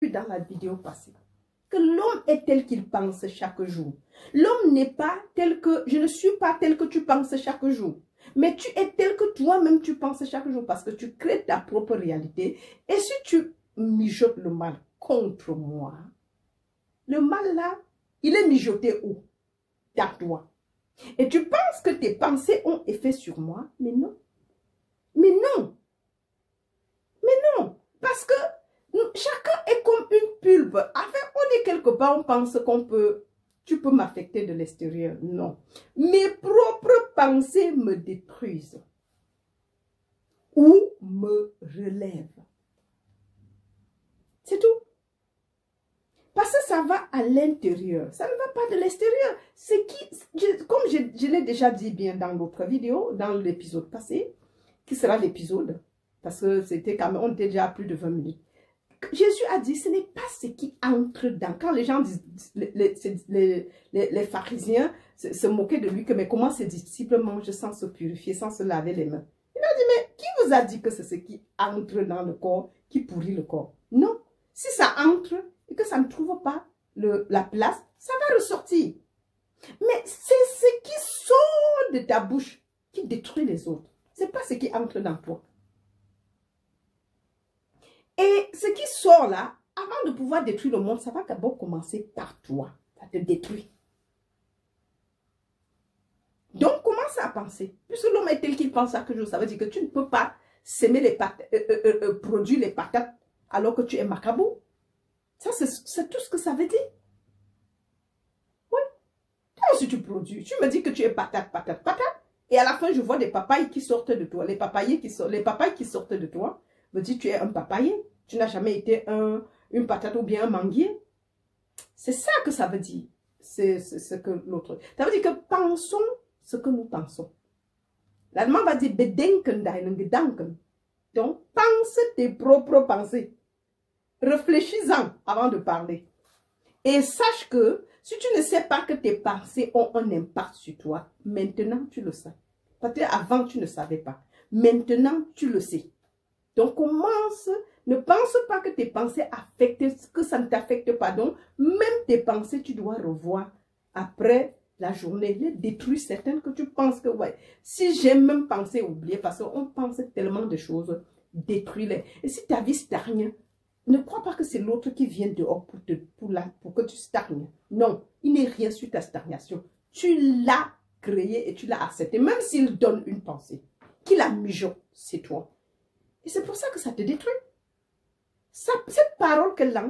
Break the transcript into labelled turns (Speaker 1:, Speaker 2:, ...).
Speaker 1: dans la vidéo passée que l'homme est tel qu'il pense chaque jour. L'homme n'est pas tel que, je ne suis pas tel que tu penses chaque jour. Mais tu es tel que toi-même tu penses chaque jour parce que tu crées ta propre réalité. Et si tu mijotes le mal contre moi, le mal là, il est mijoté où? Dans toi. Et tu penses que tes pensées ont effet sur moi, mais non. Mais non. Mais non. Parce que chacun est comme une pulpe. Enfin, on est quelque part, on pense qu'on peut, tu peux m'affecter de l'extérieur. Non. Mes propres pensées me détruisent ou me relèvent. C'est tout. Parce que ça va à l'intérieur. Ça ne va pas de l'extérieur. C'est qui, comme je l'ai déjà dit bien dans l'autre vidéo, dans l'épisode passé, qui sera l'épisode, parce que c'était quand même, on était déjà à plus de 20 minutes. Jésus a dit, ce n'est pas ce qui entre dans. Quand les gens disent, les pharisiens se moquaient de lui, que mais comment ses disciples mangent sans se purifier, sans se laver les mains. Il a dit, mais qui vous a dit que c'est ce qui entre dans le corps, qui pourrit le corps? Non. Si ça entre et que ça ne trouve pas la place, ça va ressortir. Mais c'est ce qui sort de ta bouche qui détruit les autres. Ce n'est pas ce qui entre dans toi. Et ce qui sort là, avant de pouvoir détruire le monde, ça va d'abord commencer par toi. Ça te détruit. Donc, commence à penser. Puisque l'homme est tel qu'il pense chaque jour, ça veut dire que tu ne peux pas s'aimer les patates, produire les patates alors que tu es macabou. Ça, c'est tout ce que ça veut dire. Oui. Toi aussi, tu produis. Tu me dis que tu es patate, patate, patate. Et à la fin, je vois des papayes qui sortent de toi. Les papayes qui sortent de toi me disent que tu es un papayer. Tu n'as jamais été une patate ou bien un manguier. C'est ça que ça veut dire. C'est ce que l'autre. Ça veut dire que pensons ce que nous pensons. L'allemand va dire bedenken deinen Gedanken. Donc, pense tes propres pensées. Réfléchis-en avant de parler. Et sache que si tu ne sais pas que tes pensées ont un impact sur toi, maintenant tu le sais. Peut-être avant tu ne savais pas. Maintenant tu le sais. Donc commence, ne pense pas que tes pensées affectent, que ça ne t'affecte pas. Donc même tes pensées, tu dois revoir après la journée. Les détruire certaines que tu penses que, ouais, si j'ai même pensé oublier, parce qu'on pense tellement de choses, détruis-les. Et si ta vie stagne, ne crois pas que c'est l'autre qui vient dehors pour que tu stagnes. Non, il n'est rien sur ta stagnation. Tu l'as créé et tu l'as accepté. Même s'il donne une pensée, qu'il a mijoté, c'est toi. Et c'est pour ça que ça te détruit. Cette parole qu'elle lance,